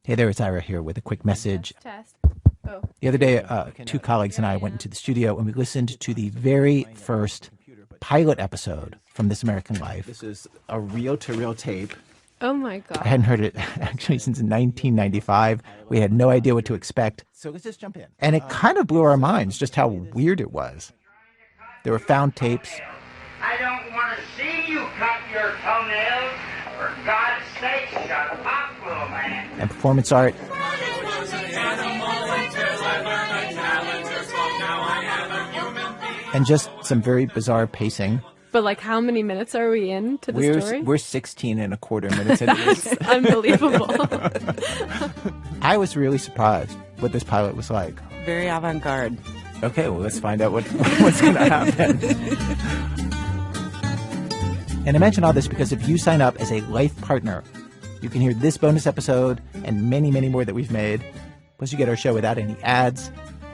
Hey there, it's Ira here with a quick message. Test. Oh. The other day, two colleagues and I went into the studio and we listened to the very first pilot episode from This American Life. This is a reel-to-reel tape. Oh my God. I hadn't heard it actually since 1995. We had no idea what to expect. So let's just jump in. And it kind of blew our minds just how weird it was. There were found tapes. I don't want to see you cut your toenails. For God's sake, shut up, little man. And performance art. And just some very bizarre pacing. But like, how many minutes are we in to the story? We're 16 and a quarter minutes into this. That's unbelievable. I was really surprised what this pilot was like. Very avant-garde. Okay, well, let's find out what's going to happen. And I mention all this because if you sign up as a life partner, you can hear this bonus episode and many, many more that we've made. Plus, you get our show without any ads.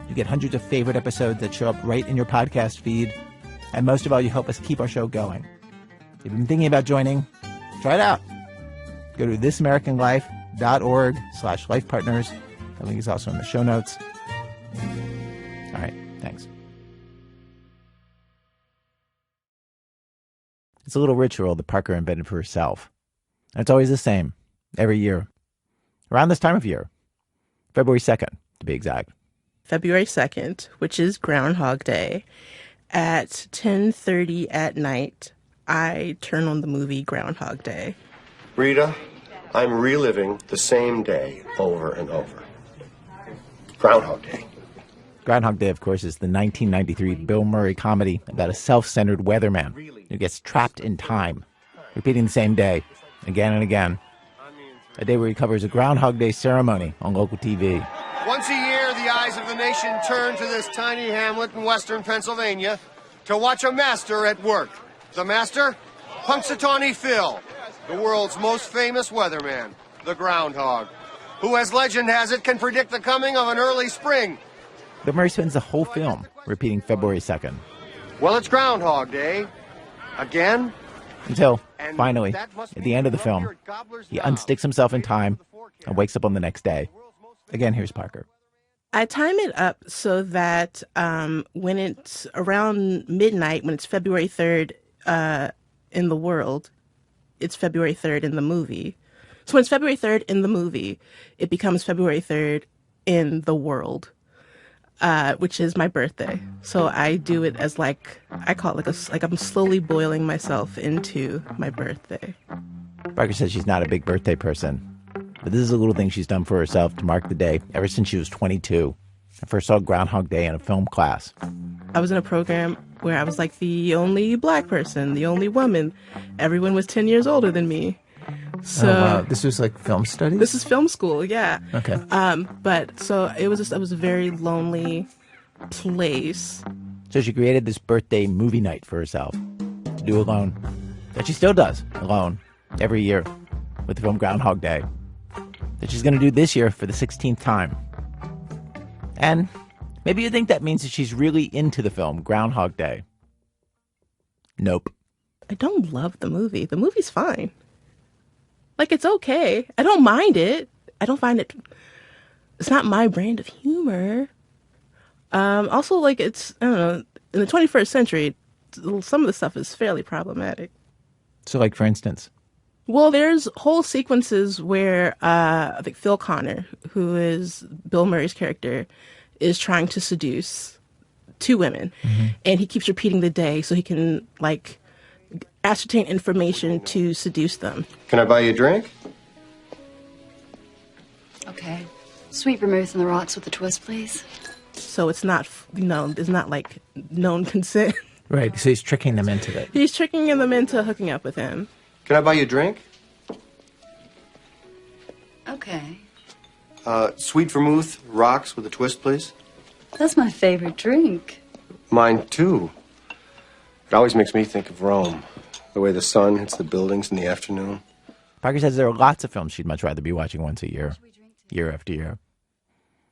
You get hundreds of favorite episodes that show up right in your podcast feed. And most of all, you help us keep our show going. If you've been thinking about joining, try it out. Go to thisamericanlife.org/lifepartners. The link is also in the show notes. All right, thanks. It's a little ritual that Parker invented for herself. And it's always the same, every year. Around this time of year. February 2nd, to be exact. February 2nd, which is Groundhog Day, at 10:30 at night, I turn on the movie Groundhog Day. Rita, I'm reliving the same day over and over. Groundhog Day. Groundhog Day, of course, is the 1993 Bill Murray comedy about a self-centered weatherman who gets trapped in time, repeating the same day again and again. A day where he covers a Groundhog Day ceremony on local TV. Once a year, the eyes of the nation turn to this tiny hamlet in western Pennsylvania to watch a master at work. The master? Punxsutawney Phil, the world's most famous weatherman, the groundhog, who, as legend has it, can predict the coming of an early spring. Bill Murray spends the whole film repeating February 2nd. Well, it's Groundhog Day. Again? Until, finally, at the end of the film, he unsticks himself in time and wakes up on the next day. Again, here's Parker. I time it up so that when it's around midnight, when it's February 3rd in the world, it's February 3rd in the movie. So when it's February 3rd in the movie, it becomes February 3rd in the world, which is my birthday. So I do it as I call it like I'm slowly boiling myself into my birthday. Parker says she's not a big birthday person. But this is a little thing she's done for herself to mark the day ever since she was 22. I first saw Groundhog Day in a film class. I was in a program where I was like the only black person, the only woman. Everyone was 10 years older than me. So wow. This was like film studies? This is film school, yeah. Okay. But so it was a very lonely place. So she created this birthday movie night for herself to do alone. That she still does alone every year with the film Groundhog Day. That she's going to do this year for the 16th time. And maybe you think that means that she's really into the film Groundhog Day. Nope. I don't love the movie. The movie's fine. Like, it's okay. I don't mind it. I don't find it... It's not my brand of humor. Also, like, it's... I don't know. In the 21st century, some of the stuff is fairly problematic. So, like, for instance... Well, there's whole sequences where I think Phil Connor, who is Bill Murray's character, is trying to seduce two women. Mm-hmm. And he keeps repeating the day so he can, like, ascertain information to seduce them. Can I buy you a drink? Okay. Sweet vermouth on the rocks with a twist, please. So it's not, it's not, like, known consent. Right, so he's tricking them into it. He's tricking them into hooking up with him. Can I buy you a drink? Okay. Sweet vermouth, rocks with a twist, please. That's my favorite drink. Mine, too. It always makes me think of Rome. The way the sun hits the buildings in the afternoon. Parker says there are lots of films she'd much rather be watching once a year, year after year.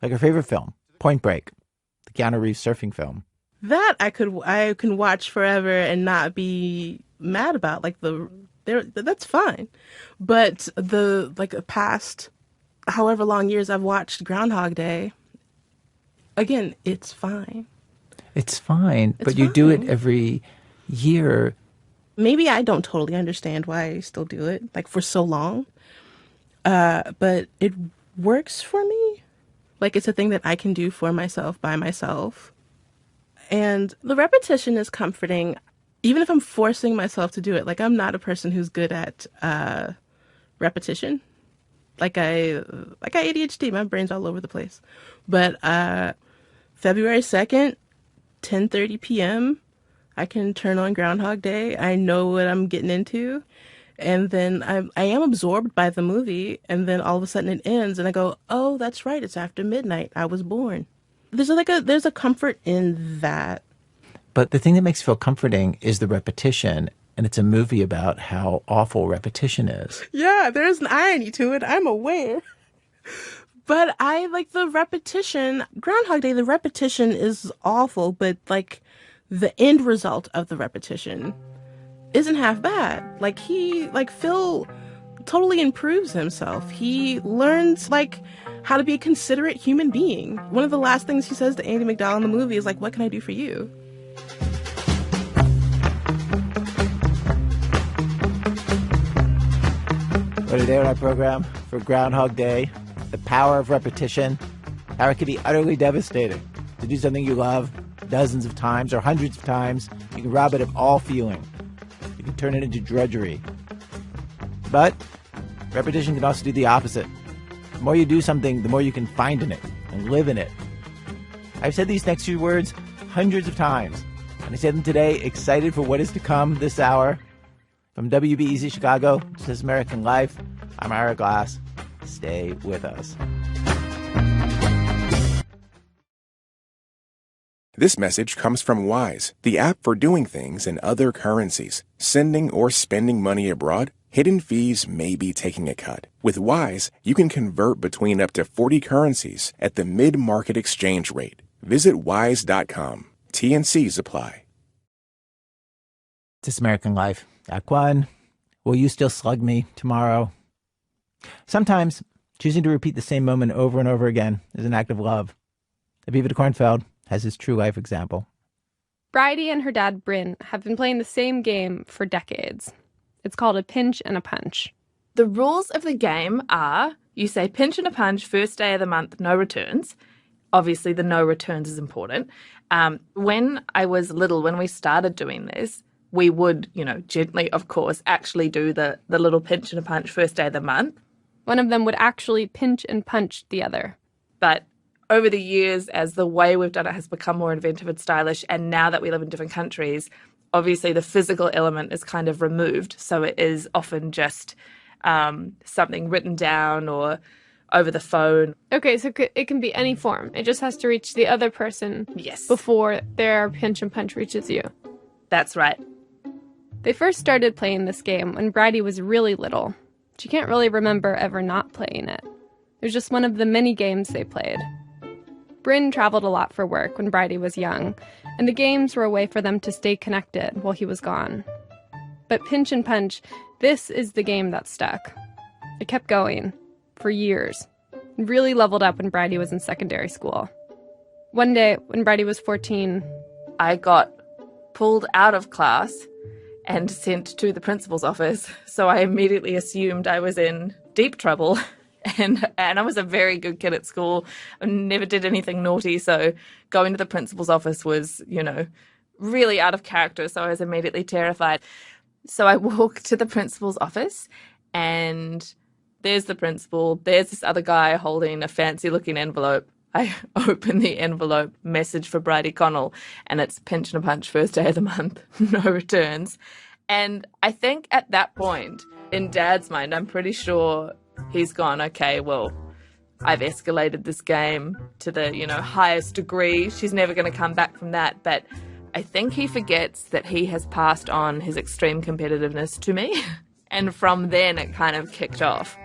Like her favorite film, Point Break, the Keanu Reeves surfing film. That I can watch forever and not be mad about. Like that's fine. But the past however long years I've watched Groundhog Day, again, it's fine. It's fine, but you do it every year. Maybe I don't totally understand why I still do it, like, for so long. But it works for me. Like, it's a thing that I can do for myself, by myself. And the repetition is comforting, even if I'm forcing myself to do it. Like, I'm not a person who's good at repetition. Like I ADHD, my brain's all over the place. But February 2nd, 10:30 p.m., I can turn on Groundhog Day. I know what I'm getting into. And then I am absorbed by the movie. And then all of a sudden it ends and I go, oh, that's right. It's after midnight. I was born. There's a comfort in that. But the thing that makes it feel comforting is the repetition. And it's a movie about how awful repetition is. Yeah, there's an irony to it. I'm aware. But I like the repetition. Groundhog Day, the repetition is awful, but like the end result of the repetition isn't half bad. Like Phil totally improves himself. He learns like how to be a considerate human being. One of the last things he says to Andy McDowell in the movie is like, what can I do for you? But today on our program for Groundhog Day, the power of repetition, how it can be utterly devastating. To do something you love dozens of times or hundreds of times, you can rob it of all feeling. You can turn it into drudgery. But repetition can also do the opposite. The more you do something, the more you can find in it and live in it. I've said these next few words hundreds of times, and I say them today, excited for what is to come this hour. From WBEZ Chicago, to This American Life, I'm Ira Glass. Stay with us. This message comes from Wise, the app for doing things in other currencies. Sending or spending money abroad, hidden fees may be taking a cut. With Wise, you can convert between up to 40 currencies at the mid-market exchange rate. Visit wise.com. T&Cs apply. This American Life. Act 1. Will you still slug me tomorrow? Sometimes choosing to repeat the same moment over and over again is an act of love. Aviva de Kornfeld has his true life example. Bridie and her dad, Bryn, have been playing the same game for decades. It's called a pinch and a punch. The rules of the game are you say pinch and a punch, first day of the month, no returns. Obviously, the no returns is important. When I was little, when we started doing this, we would, gently, of course, actually do the little pinch and a punch first day of the month. One of them would actually pinch and punch the other. But over the years, as the way we've done it has become more inventive and stylish, and now that we live in different countries, obviously the physical element is kind of removed. So it is often just something written down or over the phone. Okay, so it can be any form. It just has to reach the other person before their pinch and punch reaches you. That's right. They first started playing this game when Bridie was really little. She can't really remember ever not playing it. It was just one of the many games they played. Bryn traveled a lot for work when Bridie was young, and the games were a way for them to stay connected while he was gone. But pinch and punch, this is the game that stuck. It kept going for years. It really leveled up when Bridie was in secondary school. One day, when Bridie was 14, I got pulled out of class and sent to the principal's office. So I immediately assumed I was in deep trouble. And I was a very good kid at school. I never did anything naughty. So going to the principal's office was, really out of character. So I was immediately terrified. So I walked to the principal's office and there's the principal. There's this other guy holding a fancy looking envelope. I open the envelope, message for Bridie Connell, and it's pinch and a punch, first day of the month, no returns. And I think at that point, in Dad's mind, I'm pretty sure he's gone, okay, well, I've escalated this game to the, highest degree. She's never going to come back from that. But I think he forgets that he has passed on his extreme competitiveness to me. And from then, it kind of kicked off.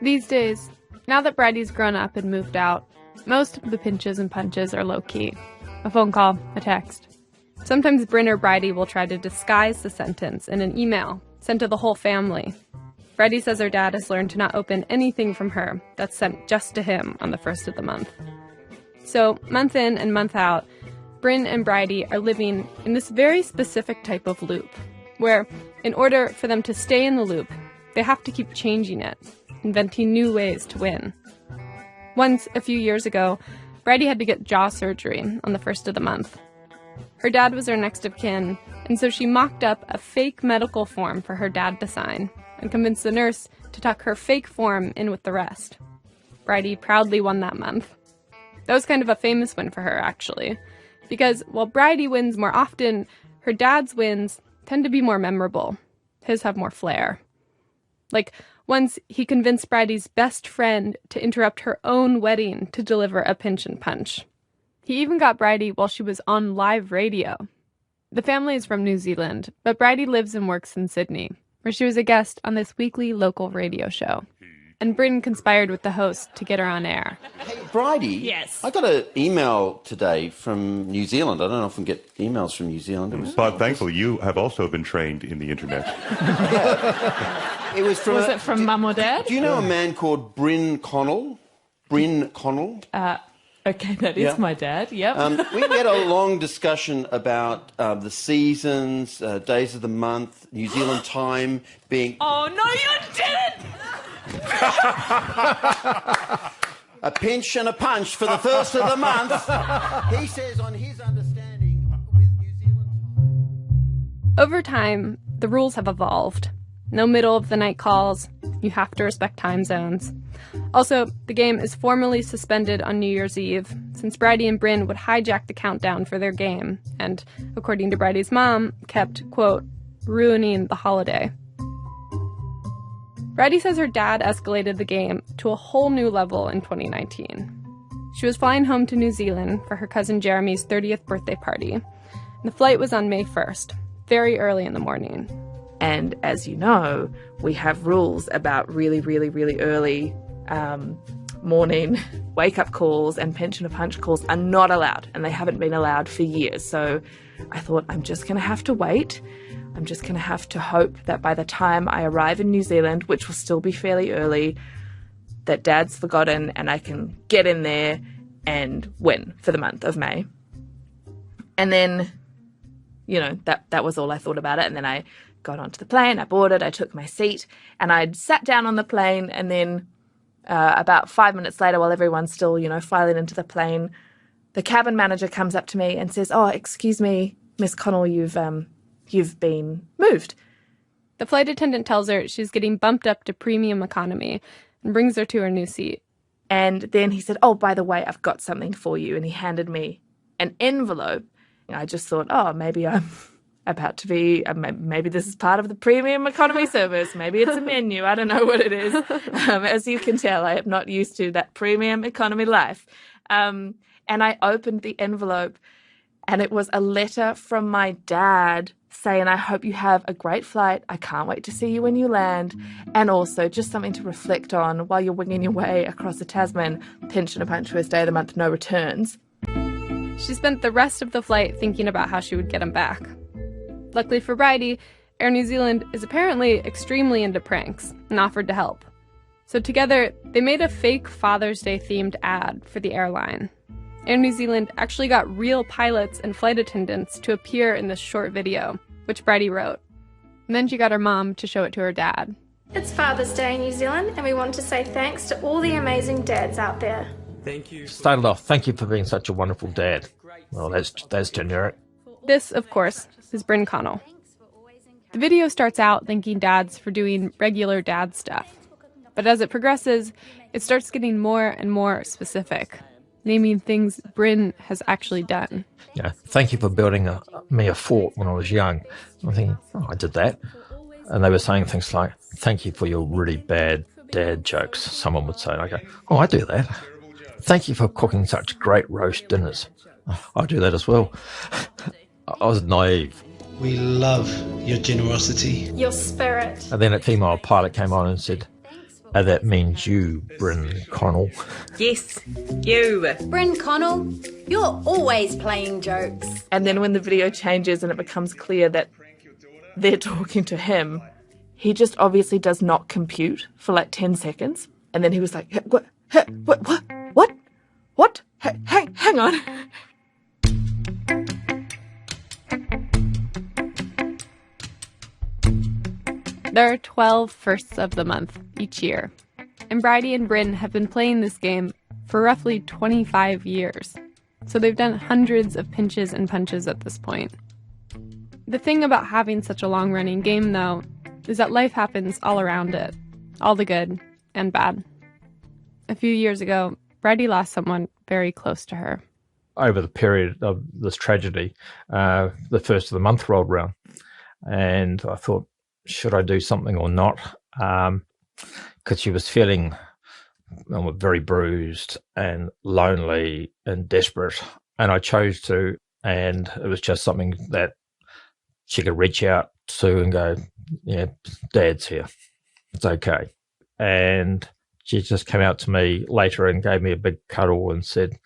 These days, now that Bridie's grown up and moved out, most of the pinches and punches are low-key. A phone call, a text. Sometimes Bryn or Bridie will try to disguise the sentence in an email sent to the whole family. Bridie says her dad has learned to not open anything from her that's sent just to him on the first of the month. So, month in and month out, Bryn and Bridie are living in this very specific type of loop, where in order for them to stay in the loop, they have to keep changing it, inventing new ways to win. Once, a few years ago, Bridie had to get jaw surgery on the first of the month. Her dad was her next of kin, and so she mocked up a fake medical form for her dad to sign and convinced the nurse to tuck her fake form in with the rest. Bridie proudly won that month. That was kind of a famous win for her, actually, because while Bridie wins more often, her dad's wins tend to be more memorable. His have more flair. Like, once he convinced Bridie's best friend to interrupt her own wedding to deliver a pinch and punch. He even got Bridie while she was on live radio. The family is from New Zealand, but Bridie lives and works in Sydney, where she was a guest on this weekly local radio show. And Bryn conspired with the host to get her on air. Hey, Bridie. Yes. I got an email today from New Zealand. I don't often get emails from New Zealand. But thankfully, you have also been trained in the internet. It was from... Was it from Mum or Dad? Do you know a man called Bryn Connell? Bryn Connell? Okay, that is my dad, yep. We had a long discussion about the seasons, days of the month, New Zealand time being... Oh, no, you didn't! A pinch and a punch for the first of the month. He says on his understanding with New Zealand time... Over time, the rules have evolved. No middle of the night calls. You have to respect time zones. Also, the game is formally suspended on New Year's Eve, since Bridie and Bryn would hijack the countdown for their game, and, according to Bridie's mom, kept, quote, ruining the holiday. Bridie says her dad escalated the game to a whole new level in 2019. She was flying home to New Zealand for her cousin Jeremy's 30th birthday party, and the flight was on May 1st, very early in the morning. And as you know, we have rules about really, really, really early morning wake-up calls, and pinch and a punch calls are not allowed, and they haven't been allowed for years. So I thought, I'm just going to have to wait. I'm just going to have to hope that by the time I arrive in New Zealand, which will still be fairly early, that Dad's forgotten and I can get in there and win for the month of May. And then, you know, that was all I thought about it. And then I got onto the plane, I boarded, I took my seat, and I'd sat down on the plane, and then about 5 minutes later, while everyone's still, you know, filing into the plane, the cabin manager comes up to me and says, "Oh, excuse me, Miss Connell, you've been moved." The flight attendant tells her she's getting bumped up to premium economy and brings her to her new seat. And then he said, "Oh, by the way, I've got something for you." And he handed me an envelope. And I just thought, oh, maybe I'm about to be, maybe this is part of the premium economy service. Maybe it's a menu. I don't know what it is. As you can tell, I am not used to that premium economy life. And I opened the envelope, and it was a letter from my dad saying, "I hope you have a great flight. I can't wait to see you when you land. And also just something to reflect on while you're winging your way across the Tasman. Pinch and a punch, first day of the month, no returns." She spent the rest of the flight thinking about how she would get him back. Luckily for Bridie, Air New Zealand is apparently extremely into pranks and offered to help. So together, they made a fake Father's Day themed ad for the airline. Air New Zealand actually got real pilots and flight attendants to appear in this short video, which Bridie wrote. And then she got her mom to show it to her dad. It's Father's Day in New Zealand, and we want to say thanks to all the amazing dads out there. Thank you. Started off, "Thank you for being such a wonderful dad." Well, that's generic. This, of course, is Bryn Connell. The video starts out thanking dads for doing regular dad stuff. But as it progresses, it starts getting more and more specific, naming things Bryn has actually done. Yeah, "Thank you for building me a fort when I was young." I'm thinking, oh, I did that. And they were saying things like, "Thank you for your really bad dad jokes," someone would say. And I go, "Oh, I do that." "Thank you for cooking such great roast dinners." I do that as well. I was naive. "We love your generosity. Your spirit." And then a female pilot came on and said, "Oh, that means you, Bryn Connell." Yes, you. "Bryn Connell, you're always playing jokes." And then when the video changes and it becomes clear that they're talking to him, he just obviously does not compute for like 10 seconds. And then he was like, what, hang on. There are 12 firsts of the month each year, and Bridie and Bryn have been playing this game for roughly 25 years, so they've done hundreds of pinches and punches at this point. The thing about having such a long-running game, though, is that life happens all around it, all the good and bad. A few years ago, Bridie lost someone very close to her. Over the period of this tragedy, the first of the month rolled around, and I thought, should I do something or not? Because she was feeling very bruised and lonely and desperate. And I chose to, and it was just something that she could reach out to and go, yeah, Dad's here. It's okay. And she just came out to me later and gave me a big cuddle and said,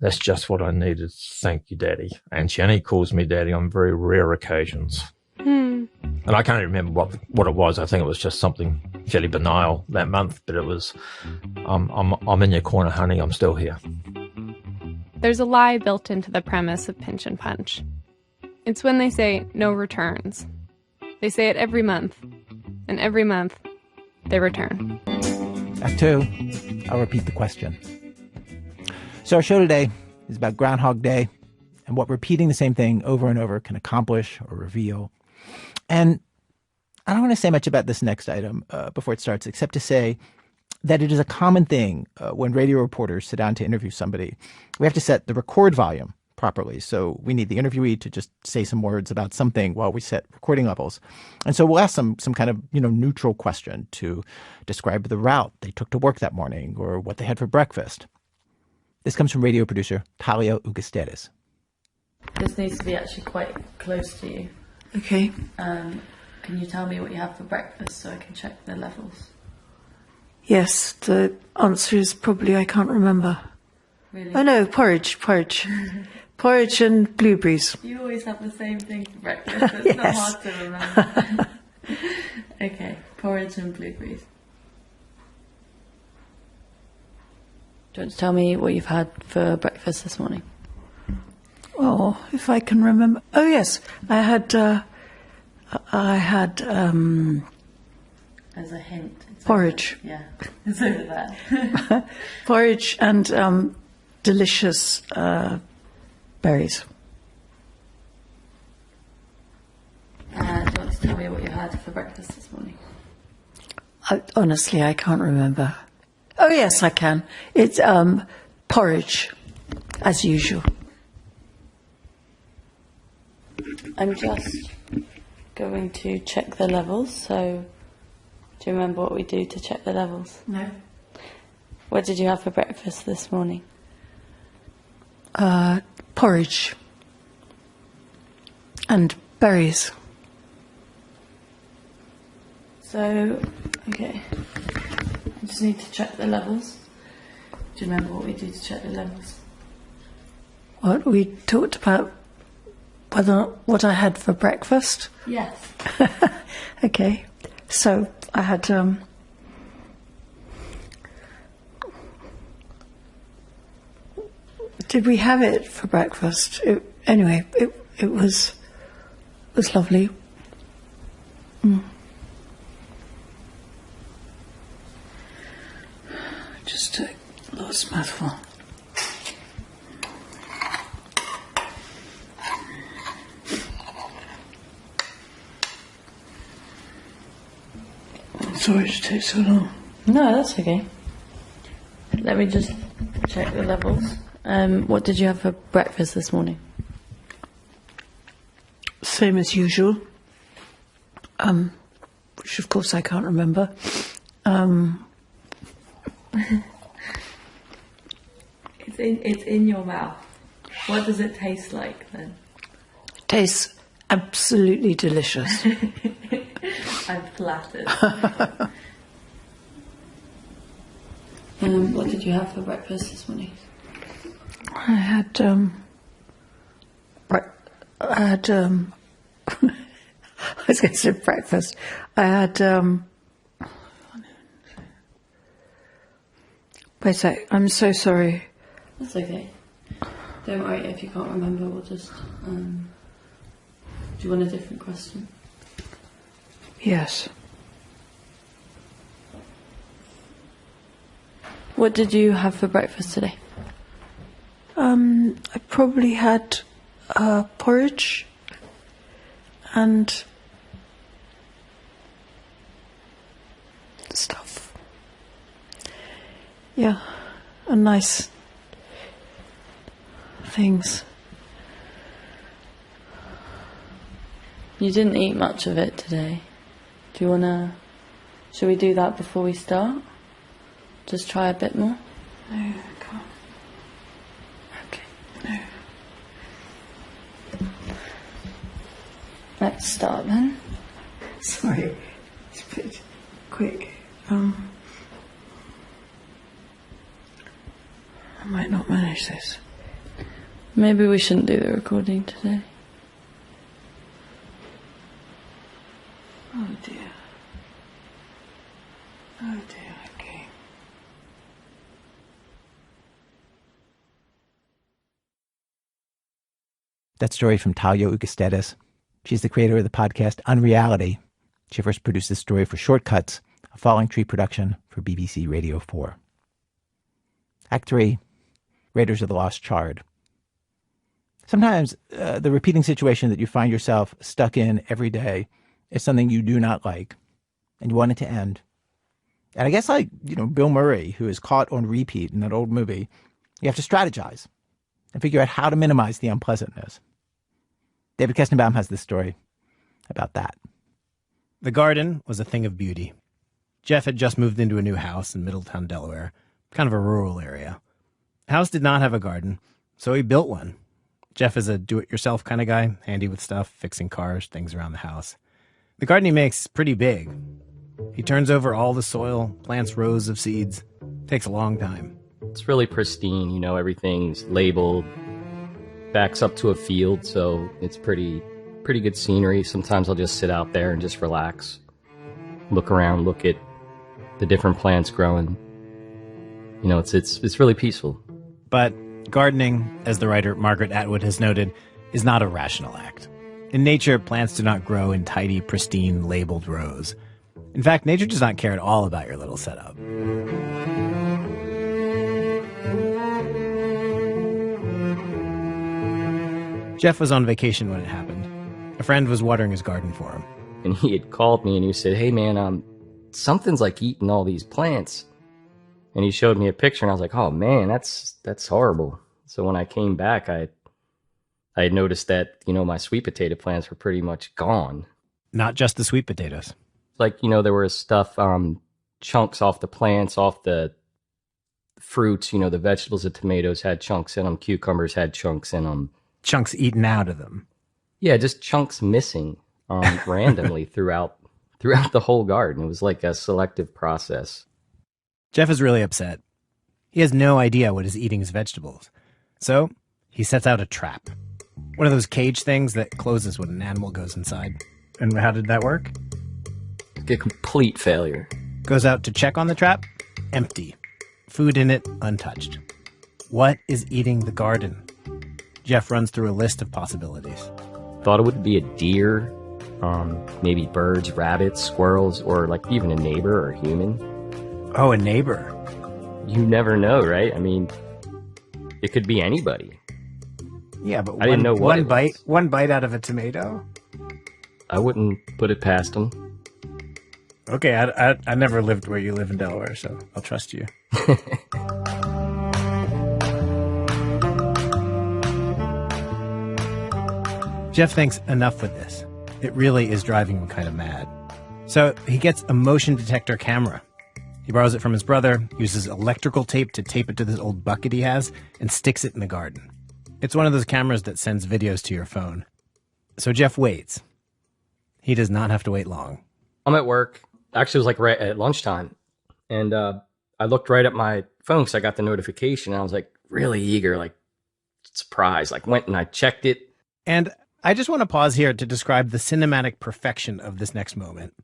that's just what I needed. Thank you, Daddy. And she only calls me Daddy on very rare occasions. And I can't remember what it was. I think it was just something fairly banal that month, but it was, I'm in your corner, honey, I'm still here. There's a lie built into the premise of Pinch and Punch. It's when they say no returns. They say it every month, and every month they return. Act 2, I'll repeat the question. So our show today is about Groundhog Day and what repeating the same thing over and over can accomplish or reveal. And I don't want to say much about this next item before it starts, except to say that it is a common thing when radio reporters sit down to interview somebody. We have to set the record volume properly. So we need the interviewee to just say some words about something while we set recording levels. And so we'll ask some kind of, neutral question to describe the route they took to work that morning or what they had for breakfast. This comes from radio producer Talia Ugasteres. This needs to be actually quite close to you. Okay. Can you tell me what you have for breakfast so I can check the levels? Yes, the answer is probably I can't remember. Really? Oh no, porridge. Porridge and blueberries. You always have the same thing for breakfast. It's not hard to remember. Okay, porridge and blueberries. Do you want to tell me what you've had for breakfast this morning? Oh, if I can remember. Oh yes, I had as a hint. Porridge. Yeah, it's over there. Porridge and delicious berries. Do you want to tell me what you had for breakfast this morning? Honestly, I can't remember. Oh yes, I can. It's porridge, as usual. I'm just going to check the levels, so do you remember what we do to check the levels? No. What did you have for breakfast this morning? Porridge and berries. So, okay, I just need to check the levels. Do you remember what we do to check the levels? What we talked about? What I had for breakfast? Yes. Okay, so I had did we have it for breakfast? It was lovely. Just a last mouthful. Sorry to take so long. No, that's okay. Let me just check the levels. What did you have for breakfast this morning? Same as usual. Which of course I can't remember. It's in your mouth. What does it taste like then? It tastes absolutely delicious. I'm flattered. What did you have for breakfast this morning? I had I was going to say breakfast. I had, wait a sec, I'm so sorry. That's okay. Don't worry if you can't remember, we'll just, do you want a different question? Yes. What did you have for breakfast today? I probably had porridge and stuff. Yeah, and nice things. You didn't eat much of it today. Do you wanna... Should we do that before we start? Just try a bit more? No, I can't. Okay. No. Let's start then. Sorry, it's a bit quick. I might not manage this. Maybe we shouldn't do the recording today. Oh dear. Oh dear, okay. That story from Talia Ugastedis. She's the creator of the podcast Unreality. She first produced this story for Shortcuts, a Falling Tree production for BBC Radio 4. Act 3, Raiders of the Lost Chard. Sometimes the repeating situation that you find yourself stuck in every day is something you do not like, and you want it to end. And I guess like, Bill Murray, who is caught on repeat in that old movie, you have to strategize and figure out how to minimize the unpleasantness. David Kestenbaum has this story about that. The garden was a thing of beauty. Jeff had just moved into a new house in Middletown, Delaware, kind of a rural area. The house did not have a garden, so he built one. Jeff is a do-it-yourself kind of guy, handy with stuff, fixing cars, things around the house. The garden he makes is pretty big. He turns over all the soil, plants rows of seeds. Takes a long time. It's really pristine, everything's labeled, backs up to a field, so it's pretty good scenery. Sometimes I'll just sit out there and just relax, look around, look at the different plants growing. It's really peaceful. But gardening, as the writer Margaret Atwood has noted, is not a rational act. In nature, plants do not grow in tidy, pristine, labeled rows. In fact, nature does not care at all about your little setup. Jeff was on vacation when it happened. A friend was watering his garden for him. And he had called me and he said, "Hey man, something's like eating all these plants." And he showed me a picture and I was like, "Oh man, that's horrible." So when I came back, I had noticed that, my sweet potato plants were pretty much gone. Not just the sweet potatoes. Like, there was stuff, chunks off the plants, off the fruits, the vegetables, the tomatoes had chunks in them, cucumbers had chunks in them. Chunks eaten out of them. Yeah, just chunks missing randomly throughout the whole garden. It was like a selective process. Jeff is really upset. He has no idea what is eating his vegetables. So he sets out a trap. One of those cage things that closes when an animal goes inside. And how did that work? A complete failure. Goes out to check on the trap. Empty. Food in it untouched. What is eating the garden? Jeff runs through a list of possibilities. Thought it would be a deer, maybe birds, rabbits, squirrels, or like even a neighbor or a human. Oh, a neighbor. You never know, right? I mean, it could be anybody. Yeah, but I didn't know what one bite out of a tomato? I wouldn't put it past him. Okay, I never lived where you live in Delaware, so I'll trust you. Jeff thinks enough with this. It really is driving him kind of mad. So he gets a motion detector camera. He borrows it from his brother, uses electrical tape to tape it to this old bucket he has, and sticks it in the garden. It's one of those cameras that sends videos to your phone. So Jeff waits. He does not have to wait long. I'm at work. Actually, it was like right at lunchtime. And I looked right at my phone because I got the notification. And I was like really eager, like surprised. Like went and I checked it. And I just want to pause here to describe the cinematic perfection of this next moment.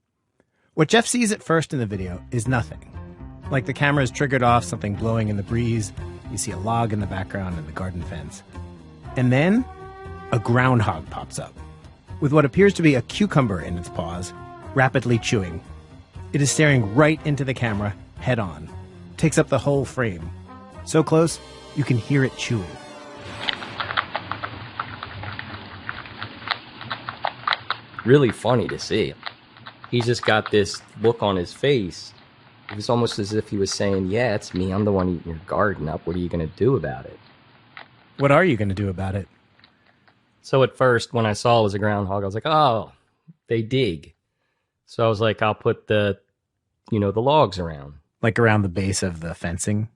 What Jeff sees at first in the video is nothing. Like the camera is triggered off something blowing in the breeze, you see a log in the background and the garden fence. And then a groundhog pops up, with what appears to be a cucumber in its paws, rapidly chewing. It is staring right into the camera, head on. Takes up the whole frame. So close, you can hear it chewing. Really funny to see. He's just got this look on his face. It was almost as if he was saying, yeah, it's me. I'm the one eating your garden up. What are you going to do about it? What are you going to do about it? So at first, when I saw it was a groundhog, I was like, oh, they dig. So I was like, I'll put the logs around. Like around the base of the fencing?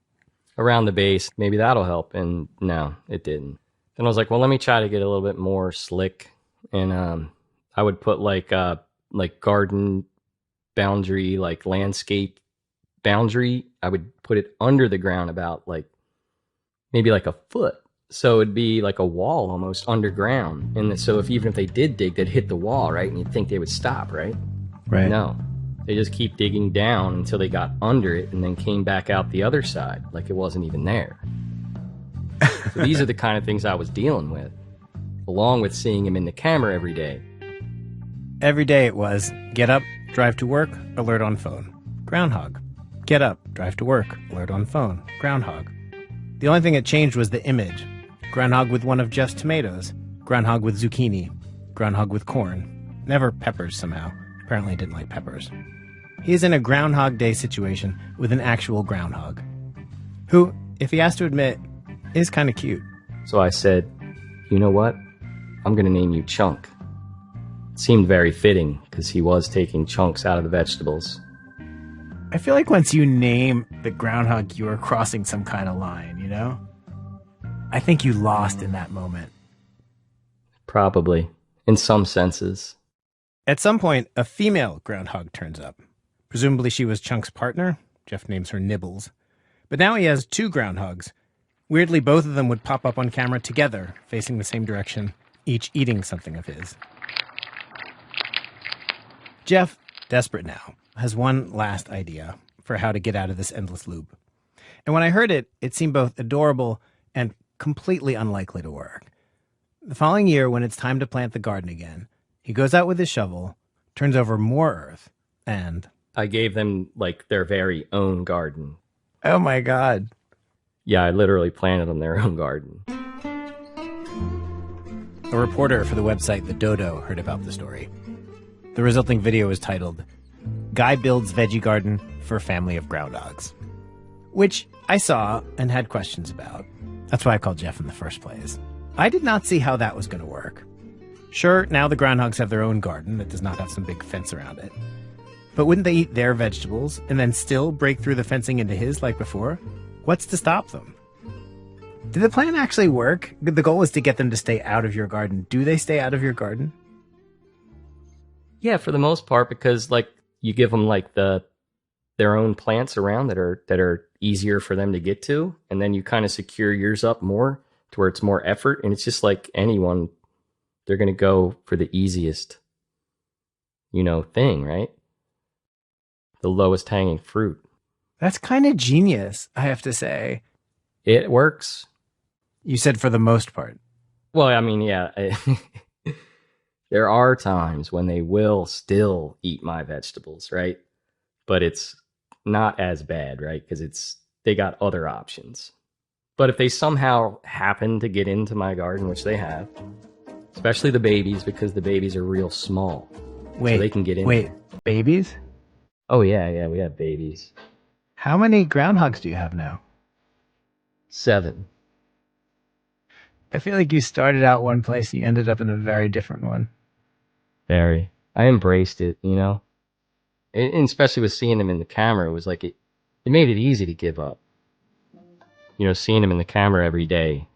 Around the base. Maybe that'll help. And no, it didn't. Then I was like, well, let me try to get a little bit more slick. And I would put like garden boundary, like landscape boundary. I would put it under the ground about maybe like a foot. So it'd be like a wall almost underground. And so even if they did dig, they'd hit the wall, right? And you'd think they would stop, right? Right. No. They just keep digging down until they got under it and then came back out the other side like it wasn't even there. So these are the kind of things I was dealing with, along with seeing him in the camera every day. Every day it was, get up, drive to work, alert on phone. Groundhog. Get up, drive to work, alert on phone. Groundhog. The only thing that changed was the image. Groundhog with one of Jeff's tomatoes. Groundhog with zucchini. Groundhog with corn. Never peppers somehow. Apparently didn't like peppers. He is in a Groundhog Day situation with an actual groundhog. Who, if he has to admit, is kind of cute. So I said, you know what? I'm going to name you Chunk. It seemed very fitting because he was taking chunks out of the vegetables. I feel like once you name the groundhog, you are crossing some kind of line, you know? I think you lost in that moment. Probably, in some senses. At some point, a female groundhog turns up. Presumably she was Chunk's partner. Jeff names her Nibbles. But now he has two groundhogs. Weirdly, both of them would pop up on camera together, facing the same direction, each eating something of his. Jeff, desperate now, has one last idea for how to get out of this endless loop. And when I heard it, it seemed both adorable and completely unlikely to work. The following year, when it's time to plant the garden again, he goes out with his shovel, turns over more earth, and... I gave them, their very own garden. Oh my God. Yeah, I literally planted them their own garden. A reporter for the website The Dodo heard about the story. The resulting video is titled, Guy Builds Veggie Garden for a Family of Groundhogs, which I saw and had questions about. That's why I called Jeff in the first place. I did not see how that was going to work. Sure, now the groundhogs have their own garden that does not have some big fence around it. But wouldn't they eat their vegetables and then still break through the fencing into his like before? What's to stop them? Did the plan actually work? The goal was to get them to stay out of your garden. Do they stay out of your garden? Yeah, for the most part, because you give them their own plants around that are easier for them to get to, and then you kind of secure yours up more to where it's more effort, and it's just like anyone, they're going to go for the easiest, thing, right? The lowest hanging fruit. That's kind of genius, I have to say. It works. You said for the most part. Well, I mean, yeah. There are times when they will still eat my vegetables, right? But it's not as bad, right? Because they got other options. But if they somehow happen to get into my garden, which they have, especially the babies, because the babies are real small. Wait, so they can get in. Wait, babies? Oh, yeah, we have babies. How many groundhogs do you have now? 7. I feel like you started out one place and you ended up in a very different one. Very. I embraced it, And especially with seeing them in the camera, it was like it made it easy to give up. Seeing them in the camera every day,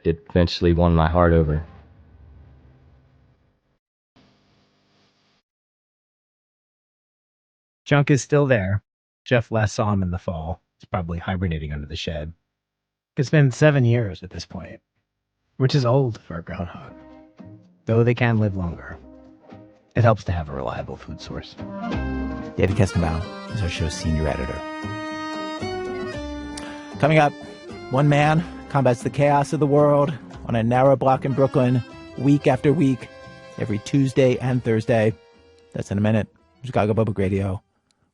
it eventually won my heart over. Chunk is still there. Jeff last saw him in the fall. He's probably hibernating under the shed. It's been 7 years at this point, which is old for a groundhog. though they can live longer, it helps to have a reliable food source. David Kestenbaum is our show's senior editor. Coming up, one man combats the chaos of the world on a narrow block in Brooklyn, week after week, every Tuesday and Thursday. That's in a minute. Chicago Public Radio,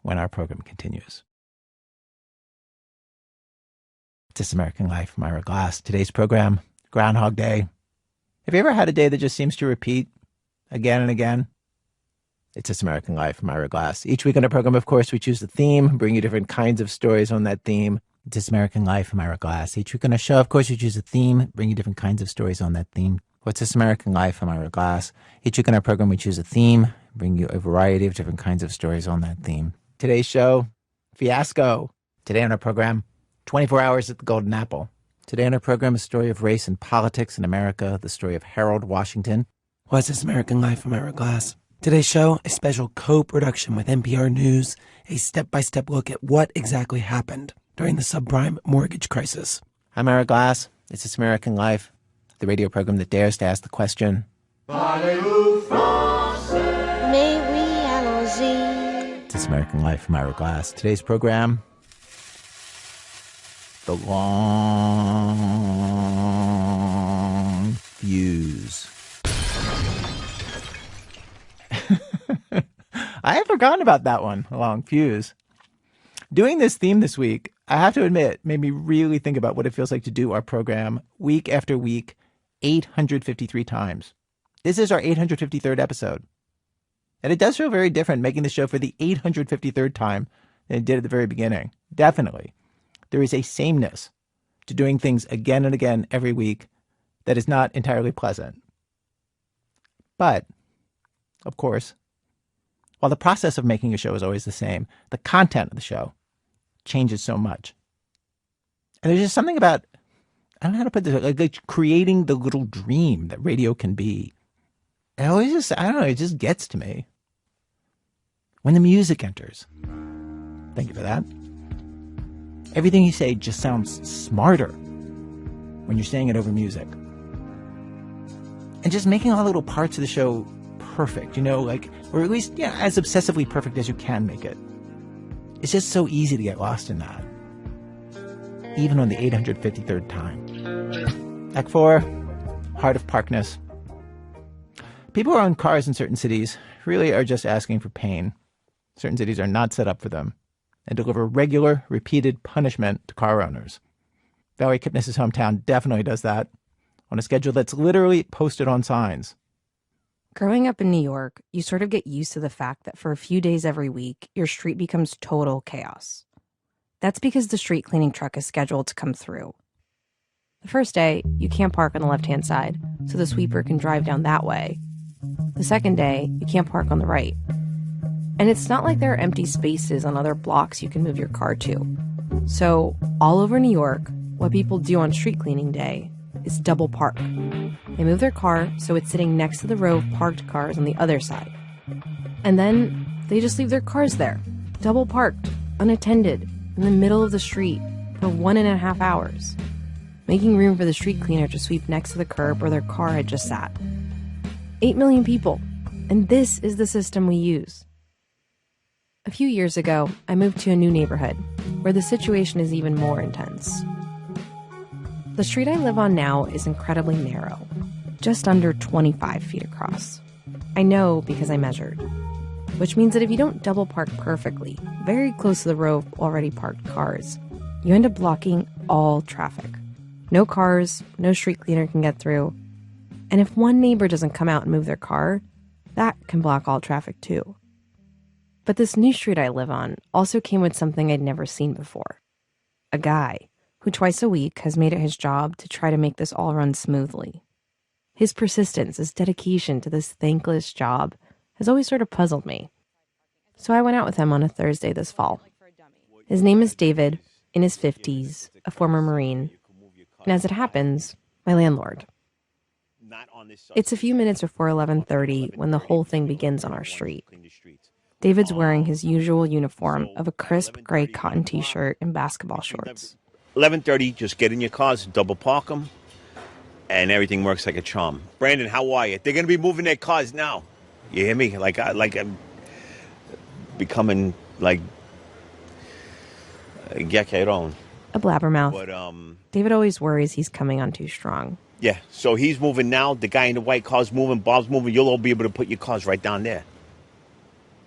when our program continues. It's This American Life from Ira Glass. Today's program, Groundhog Day. Have you ever had a day that just seems to repeat again and again? It's This American Life from Ira Glass. Each week on our program, of course, we choose a theme, bring you different kinds of stories on that theme. It's This American Life from Ira Glass. Each week on our show, of course, we choose a theme, bring you different kinds of stories on that theme. What's This American Life from Ira Glass? Each week on our program, we choose a theme, bring you a variety of different kinds of stories on that theme. Today's show, Fiasco. Today on our program, 24 Hours at the Golden Apple. Today on our program, a story of race and politics in America, the story of Harold Washington. What's This American Life from Ira Glass? Today's show, a special co-production with NPR News, a step-by-step look at what exactly happened during the subprime mortgage crisis. I'm Ira Glass. It's This American Life, the radio program that dares to ask the question. It's This American Life from Ira Glass. Today's program, The Long Fuse. I had forgotten about that one, a long fuse. Doing this theme this week, I have to admit, made me really think about what it feels like to do our program week after week, 853 times. This is our 853rd episode. And it does feel very different making the show for the 853rd time than it did at the very beginning. Definitely. There is a sameness to doing things again and again every week that is not entirely pleasant. But, of course, while the process of making a show is always the same, the content of the show changes so much. And there's just something about, I don't know how to put this, like creating the little dream that radio can be. It always just, I don't know, it just gets to me. When the music enters. Thank you for that. Everything you say just sounds smarter when you're saying it over music. And just making all the little parts of the show perfect, like, or at least, as obsessively perfect as you can make it. It's just so easy to get lost in that. Even on the 853rd time. Act 4, Heart of Parkness. People who own cars in certain cities really are just asking for pain. Certain cities are not set up for them and deliver regular, repeated punishment to car owners. Valerie Kipnis' hometown definitely does that on a schedule that's literally posted on signs. Growing up in New York, you sort of get used to the fact that for a few days every week, your street becomes total chaos. That's because the street cleaning truck is scheduled to come through. The first day, you can't park on the left-hand side, so the sweeper can drive down that way. The second day, you can't park on the right. And it's not like there are empty spaces on other blocks you can move your car to. So, all over New York, what people do on street cleaning day is double park. They move their car so it's sitting next to the row of parked cars on the other side. And then they just leave their cars there, double parked, unattended, in the middle of the street for 1.5 hours, making room for the street cleaner to sweep next to the curb where their car had just sat. 8 million people, and this is the system we use. A few years ago, I moved to a new neighborhood where the situation is even more intense. The street I live on now is incredibly narrow, just under 25 feet across. I know because I measured, which means that if you don't double park perfectly, very close to the row of already parked cars, you end up blocking all traffic. No cars, no street cleaner can get through. And if one neighbor doesn't come out and move their car, that can block all traffic too. But this new street I live on also came with something I'd never seen before. A guy who twice a week has made it his job to try to make this all run smoothly. His persistence, his dedication to this thankless job has always sort of puzzled me. So I went out with him on a Thursday this fall. His name is David, in his 50s, a former Marine, and as it happens, my landlord. It's a few minutes before 11:30 when the whole thing begins on our street. David's wearing his usual uniform of a crisp gray cotton t-shirt and basketball shorts. 11:30, just get in your cars, double park them. and everything works like a charm. Brandon, how are you? They're going to be moving their cars now. You hear me? Like I'm becoming like a gecko. A blabbermouth. But David always worries he's coming on too strong. yeah. So he's moving now. The guy in the white car's moving. Bob's moving. You'll all be able to put your cars right down there.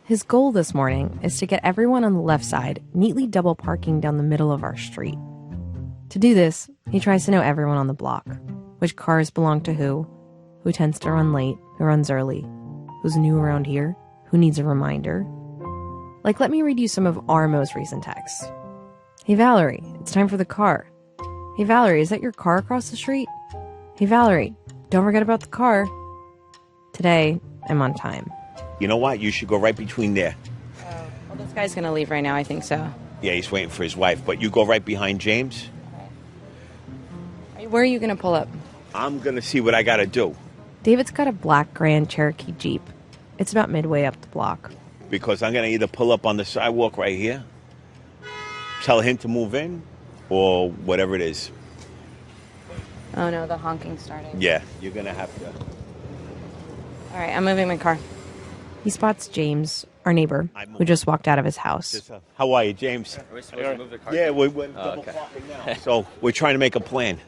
His goal this morning is to get everyone on the left side neatly double parking down the middle of our street. To do this, he tries to know everyone on the block, which cars belong to who tends to run late, who runs early, who's new around here, who needs a reminder. Like, let me read you some of our most recent texts. Hey Valerie, it's time for the car. Hey Valerie, is that your car across the street? Hey Valerie, don't forget about the car. Today, I'm on time. You know what? You should go right between there. Well, this guy's going to leave right now. I think so. Yeah, he's waiting for his wife. But you go right behind James. Where are you going to pull up? I'm going to see what I got to do. David's got a black Grand Cherokee Jeep. It's about midway up the block. Because I'm going to either pull up on the sidewalk right here, tell him to move in, or whatever it is. Oh, no, the honking's starting. Yeah, you're going to have to. All right, I'm moving my car. He spots James, our neighbor, who just walked out of his house. How are you, James? Are we supposed to move the car? Yeah, we're double parking now. So we're trying to make a plan.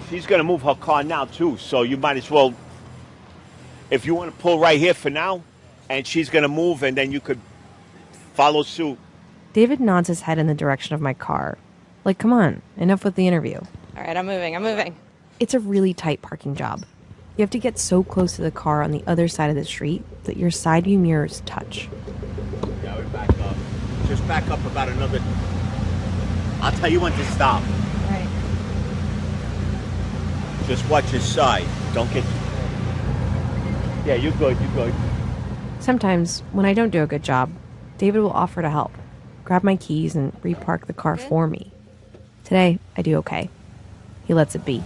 She's going to move her car now, too, so you might as well, if you want to pull right here for now, and she's going to move, and then you could follow suit. David nods his head in the direction of my car. Like, come on, enough with the interview. All right, I'm moving. It's a really tight parking job. You have to get so close to the car on the other side of the street that your side view mirrors touch. Yeah, we back up. Just back up about another... I'll tell you when to stop. Right. Just watch your side. Don't get... Yeah, you're good. Sometimes, when I don't do a good job, David will offer to help, grab my keys and repark the car for me. Today, I do okay. He lets it be.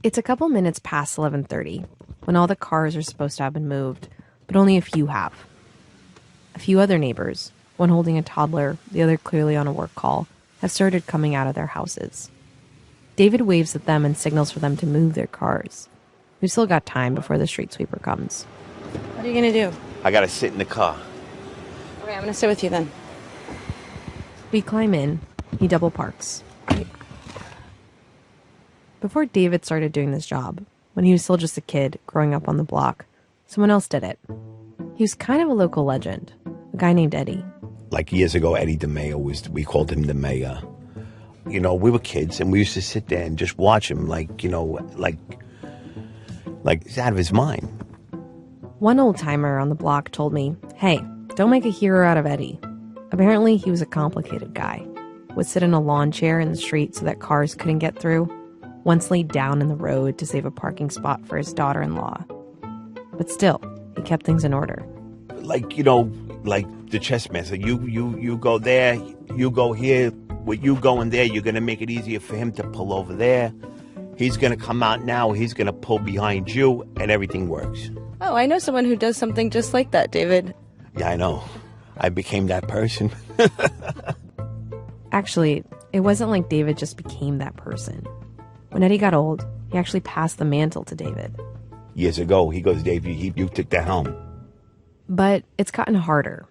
It's a couple minutes past 11:30, when all the cars are supposed to have been moved, but only a few have. A few other neighbors, one holding a toddler, the other clearly on a work call, have started coming out of their houses. David waves at them and signals for them to move their cars. We've still got time before the street sweeper comes. What are you going to do? I got to sit in the car. Okay, I'm going to sit with you then. We climb in. He double parks. Before David started doing this job, when he was still just a kid growing up on the block, someone else did it. He was kind of a local legend, a guy named Eddie. Like years ago, Eddie DeMayo we called him the mayor. You know, we were kids and we used to sit there and just watch him like he's out of his mind. One old timer on the block told me, hey, don't make a hero out of Eddie. Apparently, he was a complicated guy. Would sit in a lawn chair in the street so that cars couldn't get through. Once laid down in the road to save a parking spot for his daughter-in-law. But still, he kept things in order. Like the chess master. You go there, you go here. With you going there, you're going to make it easier for him to pull over there. He's going to come out now, he's going to pull behind you, and everything works. Oh, I know someone who does something just like that, David. Yeah, I know. I became that person. Actually, it wasn't like David just became that person. When Eddie got old, he actually passed the mantle to David. Years ago, he goes, Dave, you took the helm. But it's gotten harder.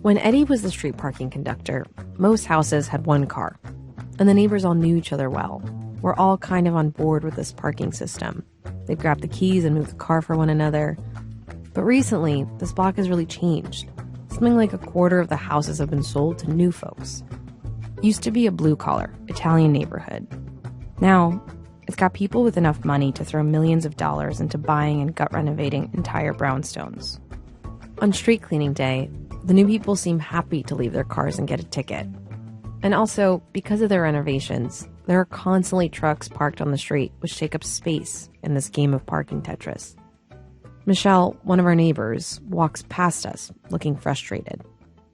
When Eddie was the street parking conductor, most houses had one car, and the neighbors all knew each other well. We're all kind of on board with this parking system. They'd grab the keys and move the car for one another. But recently, this block has really changed. Something like a quarter of the houses have been sold to new folks. Used to be a blue-collar, Italian neighborhood. Now, it's got people with enough money to throw millions of dollars into buying and gut renovating entire brownstones. On street cleaning day, the new people seem happy to leave their cars and get a ticket. And also, because of their renovations, there are constantly trucks parked on the street which take up space in this game of parking Tetris. Michelle, one of our neighbors, walks past us, looking frustrated.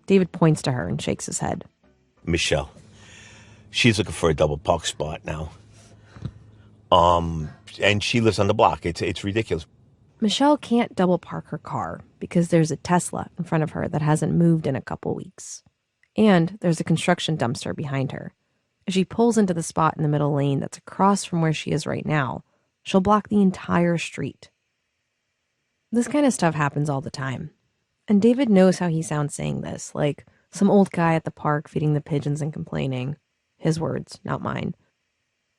David points to her and shakes his head. Michelle. She's looking for a double park spot now. And she lives on the block. It's ridiculous. Michelle can't double park her car because there's a Tesla in front of her that hasn't moved in a couple weeks. And there's a construction dumpster behind her. If she pulls into the spot in the middle lane that's across from where she is right now, she'll block the entire street. This kind of stuff happens all the time. And David knows how he sounds saying this, like some old guy at the park feeding the pigeons and complaining. His words, not mine.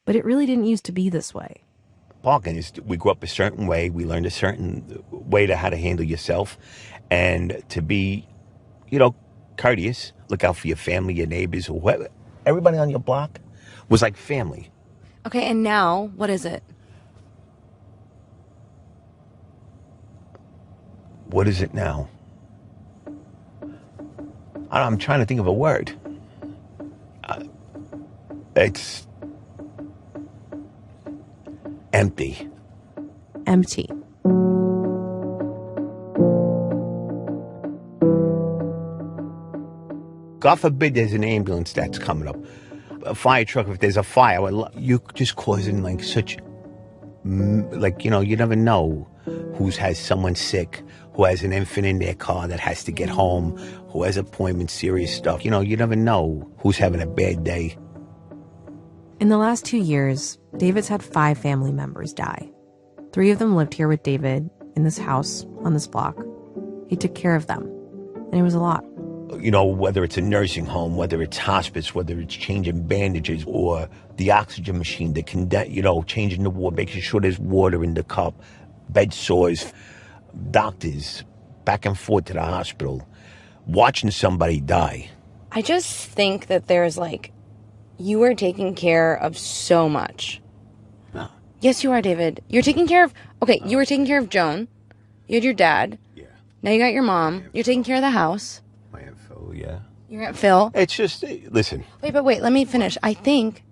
But it really didn't used to be this way. Parking is, we grew up a certain way. We learned a certain way to how to handle yourself and to be, courteous. Look out for your family, your neighbors, or whoever. Everybody on your block was like family. Okay, and now, what is it? What is it now? I'm trying to think of a word. It's empty. Empty. God forbid there's an ambulance that's coming up. A fire truck, if there's a fire, you just causing like such, you never know who has someone sick, who has an infant in their car that has to get home, who has appointments, serious stuff. You never know who's having a bad day. In the last 2 years, David's had 5 family members die. 3 of them lived here with David in this house on this block. He took care of them, and it was a lot. Whether it's a nursing home, whether it's hospice, whether it's changing bandages or the oxygen machine, changing the water, making sure there's water in the cup, bed sores, doctors, back and forth to the hospital, watching somebody die. I just think that there's you are taking care of so much. No. Yes, you are, David. You're taking care of, you were taking care of Joan. You had your dad. Yeah. Now you got your mom. You're taking care of the house. My Aunt Phil, yeah. Your Aunt Phil. It's just, listen. Wait, let me finish. I think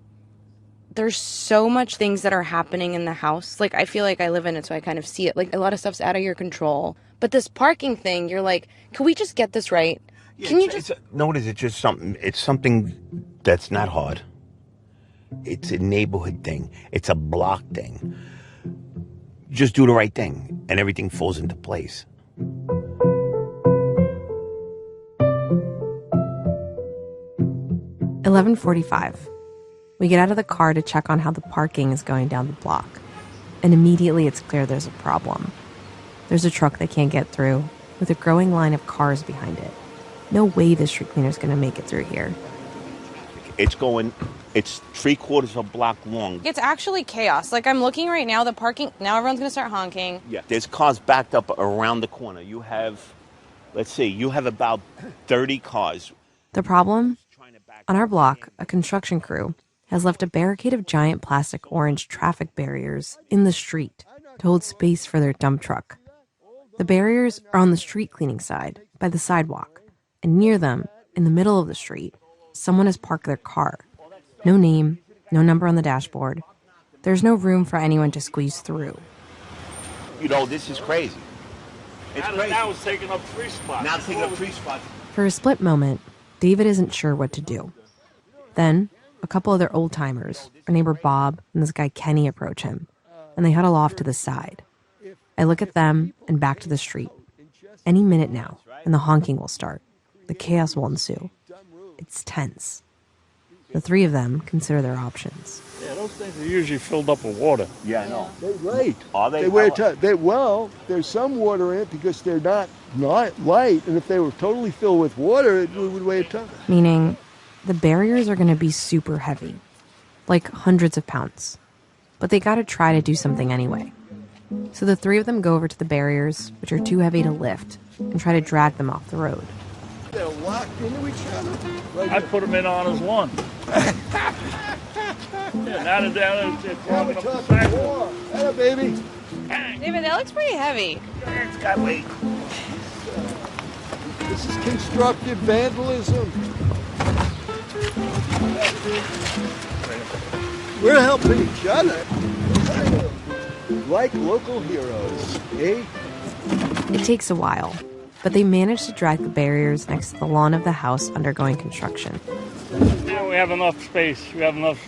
there's so much things that are happening in the house. I feel like I live in it, so I kind of see it. A lot of stuff's out of your control. But this parking thing, you're like, can we just get this right? Yeah, Can you just... No, it is. It's just something. It's something that's not hard. It's a neighborhood thing. It's a block thing. Just do the right thing, and everything falls into place. $11:45. We get out of the car to check on how the parking is going down the block. And immediately it's clear there's a problem. There's a truck they can't get through, with a growing line of cars behind it. No way the street cleaner's going to make it through here. It's 3/4 of a block long. It's actually chaos. I'm looking right now, the parking, now everyone's going to start honking. Yeah. There's cars backed up around the corner. You have about 30 cars. The problem? On our block, a construction crew has left a barricade of giant plastic orange traffic barriers in the street to hold space for their dump truck. The barriers are on the street cleaning side, by the sidewalk, and near them, in the middle of the street, someone has parked their car. No name, no number on the dashboard. There's no room for anyone to squeeze through. This is crazy. Now it's taking up 3 spots. Now it's taking up 3 spots. For a split moment, David isn't sure what to do. Then, a couple of their old-timers, our neighbor Bob and this guy Kenny, approach him, and they huddle off to the side. I look at them and back to the street. Any minute now, and the honking will start. The chaos will ensue. It's tense. The 3 of them consider their options. Yeah, those things are usually filled up with water. Yeah, I know. They're light. Are they? There's some water in it because they're not light, and if they were totally filled with water, it would weigh a ton. Meaning, the barriers are going to be super heavy, like hundreds of pounds. But they got to try to do something anyway. So the 3 of them go over to the barriers, which are too heavy to lift, and try to drag them off the road. They're locked into each other. I put them in on as one. Yeah, now they're down, they're clogging up the sidewalk. Hello, baby. David, that looks pretty heavy. It's got weight. This is constructive vandalism. We're helping each other. Like local heroes, eh? It takes a while, but they manage to drag the barriers next to the lawn of the house undergoing construction. Now we have enough space. We have enough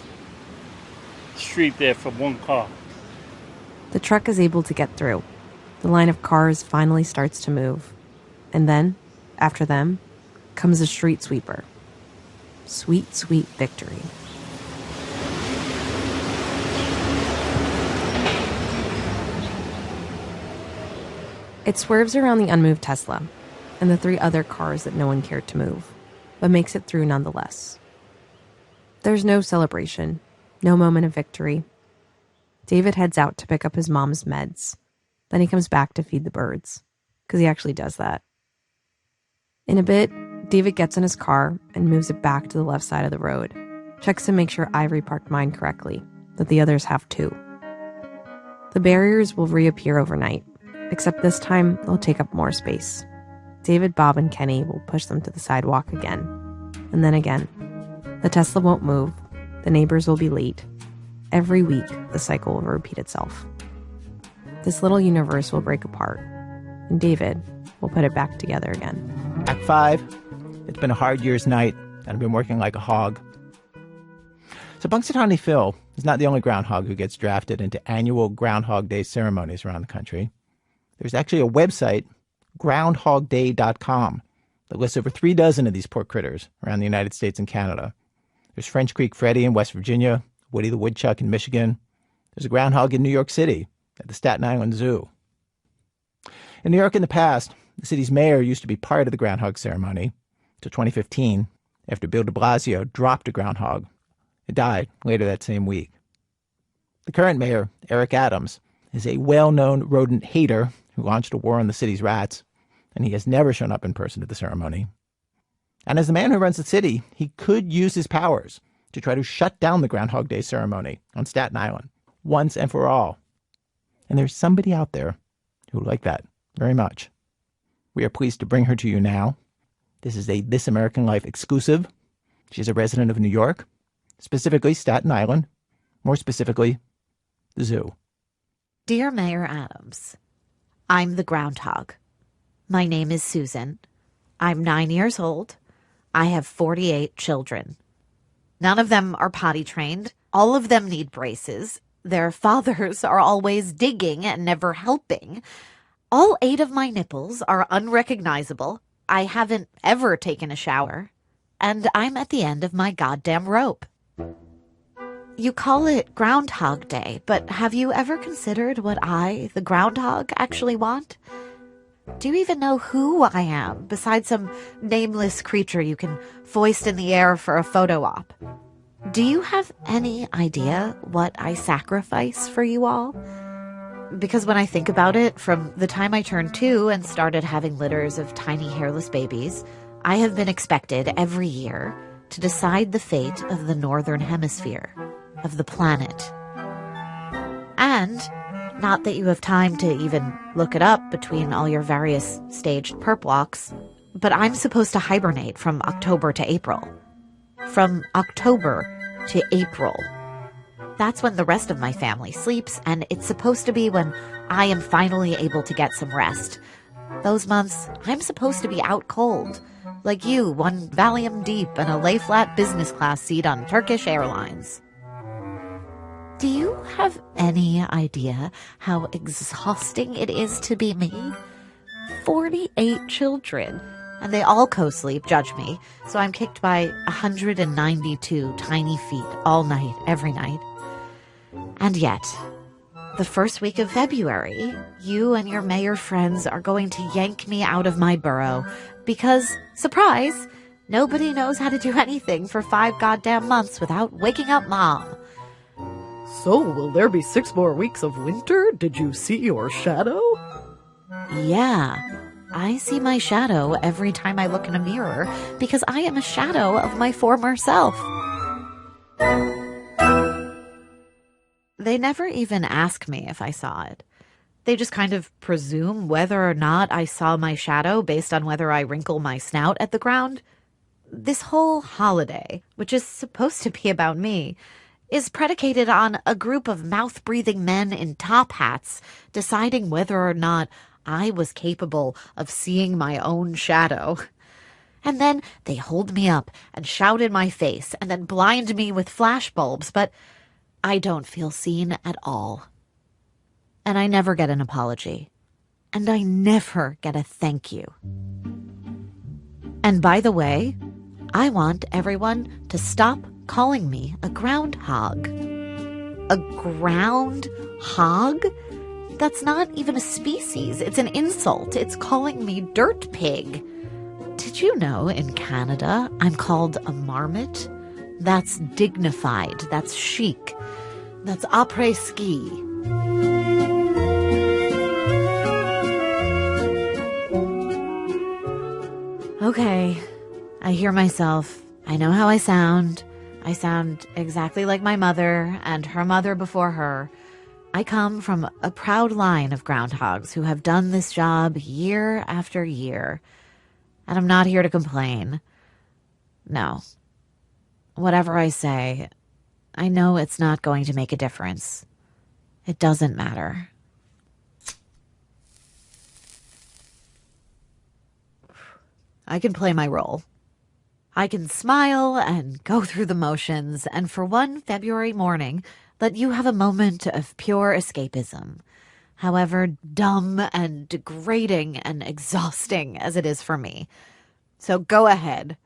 street there for one car. The truck is able to get through. The line of cars finally starts to move. And then, after them, comes a street sweeper. Sweet, sweet victory. It swerves around the unmoved Tesla and the 3 other cars that no one cared to move, but makes it through nonetheless. There's no celebration, no moment of victory. David heads out to pick up his mom's meds. Then he comes back to feed the birds, because he actually does that. In a bit, David gets in his car and moves it back to the left side of the road, checks to make sure Ivory parked mine correctly, that the others have too. The barriers will reappear overnight, except this time they'll take up more space. David, Bob, and Kenny will push them to the sidewalk again, and then again. The Tesla won't move, the neighbors will be late. Every week, the cycle will repeat itself. This little universe will break apart, and David will put it back together again. Act 5. It's been a hard year's night, and I've been working like a hog. So Punxsutawney Phil is not the only groundhog who gets drafted into annual Groundhog Day ceremonies around the country. There's actually a website, groundhogday.com, that lists over 3 dozen of these poor critters around the United States and Canada. There's French Creek Freddy in West Virginia, Woody the Woodchuck in Michigan. There's a groundhog in New York City at the Staten Island Zoo. In New York in the past, the city's mayor used to be part of the groundhog ceremony until 2015, after Bill de Blasio dropped a groundhog. It died later that same week. The current mayor, Eric Adams, is a well-known rodent hater who launched a war on the city's rats, and he has never shown up in person to the ceremony. And as the man who runs the city, he could use his powers to try to shut down the Groundhog Day ceremony on Staten Island, once and for all. And there's somebody out there who would like that very much. We are pleased to bring her to you now. This is a This American Life exclusive. She's a resident of New York, specifically Staten Island, more specifically, the zoo. Dear Mayor Adams, I'm the groundhog. My name is Susan. I'm 9 years old. I have 48 children. None of them are potty trained. All of them need braces. Their fathers are always digging and never helping. All 8 of my nipples are unrecognizable. I haven't ever taken a shower. And I'm at the end of my goddamn rope. You call it Groundhog Day, but have you ever considered what I, the groundhog, actually want? Do you even know who I am, besides some nameless creature you can foist in the air for a photo op? Do you have any idea what I sacrifice for you all? Because when I think about it, from the time I turned 2 and started having litters of tiny hairless babies, I have been expected every year to decide the fate of the Northern Hemisphere, of the planet. And not that you have time to even look it up between all your various staged perp walks, but I'm supposed to hibernate from October to April. From October to April. That's when the rest of my family sleeps, and it's supposed to be when I am finally able to get some rest. Those months, I'm supposed to be out cold, like you, one Valium deep and a lay-flat business class seat on Turkish Airlines. Do you have any idea how exhausting it is to be me? 48 children, and they all co-sleep, judge me, so I'm kicked by 192 tiny feet all night, every night. And yet, the first week of February, you and your mayor friends are going to yank me out of my burrow because, surprise, nobody knows how to do anything for 5 goddamn months without waking up Mom. So, will there be 6 more weeks of winter? Did you see your shadow? Yeah, I see my shadow every time I look in a mirror because I am a shadow of my former self. They never even ask me if I saw it. They just kind of presume whether or not I saw my shadow based on whether I wrinkle my snout at the ground. This whole holiday, which is supposed to be about me, is predicated on a group of mouth-breathing men in top hats deciding whether or not I was capable of seeing my own shadow. And then they hold me up and shout in my face and then blind me with flashbulbs, but I don't feel seen at all. And I never get an apology. And I never get a thank you. And by the way, I want everyone to stop calling me a groundhog. A groundhog? That's not even a species. It's an insult. It's calling me dirt pig. Did you know in Canada I'm called a marmot? That's dignified. That's chic. That's après-ski. Okay, I hear myself. I know how I sound. I sound exactly like my mother and her mother before her. I come from a proud line of groundhogs who have done this job year after year. And I'm not here to complain. No. Whatever I say, I know it's not going to make a difference. It doesn't matter. I can play my role. I can smile and go through the motions, and for one February morning, let you have a moment of pure escapism, however dumb and degrading and exhausting as it is for me. So go ahead.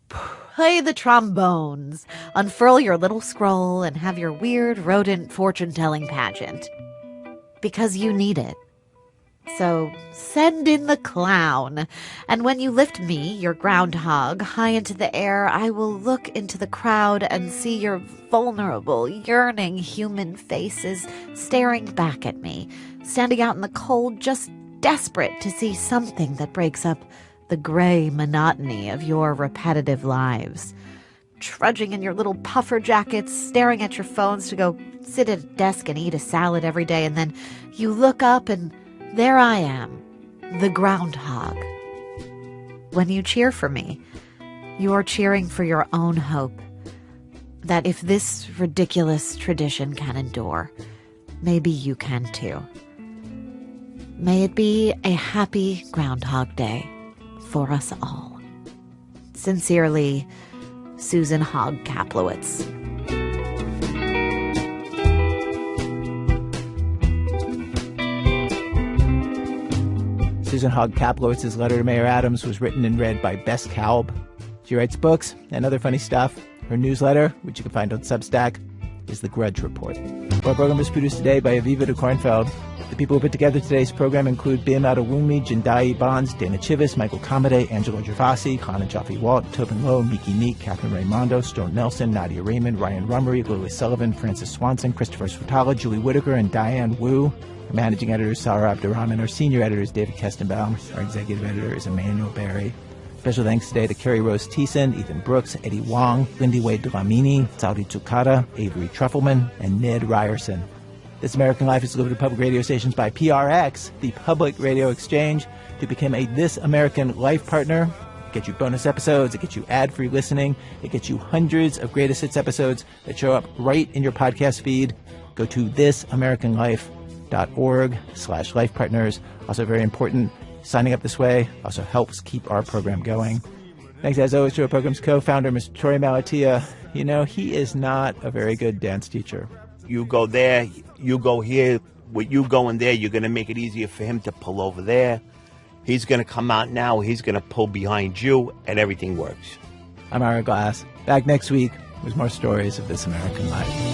Play the trombones, unfurl your little scroll, and have your weird rodent fortune-telling pageant. Because you need it. So send in the clown, and when you lift me, your groundhog, high into the air, I will look into the crowd and see your vulnerable, yearning human faces staring back at me, standing out in the cold, just desperate to see something that breaks up the gray monotony of your repetitive lives. Trudging in your little puffer jackets, staring at your phones to go sit at a desk and eat a salad every day, and then you look up and there I am, the groundhog. When you cheer for me, you're cheering for your own hope. That if this ridiculous tradition can endure, maybe you can too. May it be a happy Groundhog Day for us all. Sincerely, Susan Hogg Kaplowitz. Susan Hogg Kaplowitz's letter to Mayor Adams was written and read by Bess Kalb. She writes books and other funny stuff. Her newsletter, which you can find on Substack, is The Grudge Report. Our program was produced today by Aviva de Kornfeld. The people who put together today's program include Bim Adewunmi, Jindai Bonds, Dana Chivas, Michael Kamade, Angelo Gervasi, Hannah Jaffe Walt, Tobin Lowe, Miki Neek, Catherine Raimondo, Stone Nelson, Nadia Raymond, Ryan Rummery, Lily Sullivan, Francis Swanson, Christopher Swatala, Julie Whitaker, and Diane Wu. Our managing editor is Sarah Abdurrahman. Our senior editor is David Kestenbaum. Our executive editor is Emmanuel Barry. Special thanks today to Carrie Rose Thiessen, Ethan Brooks, Eddie Wong, Lindy Wade Dlamini, Saudi Tsukada, Avery Trufelman, and Ned Ryerson. This American Life is delivered to public radio stations by PRX, the Public Radio Exchange. To become a This American Life partner, it gets you bonus episodes, it gets you ad-free listening, it gets you hundreds of greatest hits episodes that show up right in your podcast feed. Go to thisamericanlife.org/life partners. Also very important, signing up this way also helps keep our program going. Thanks as always to our program's co-founder, Mr. Troy Malatia. You know, he is not a very good dance teacher. You go there, you go here. With you going there, you're going to make it easier for him to pull over there. He's going to come out now. He's going to pull behind you, and everything works. I'm Ira Glass. Back next week with more stories of This American Life.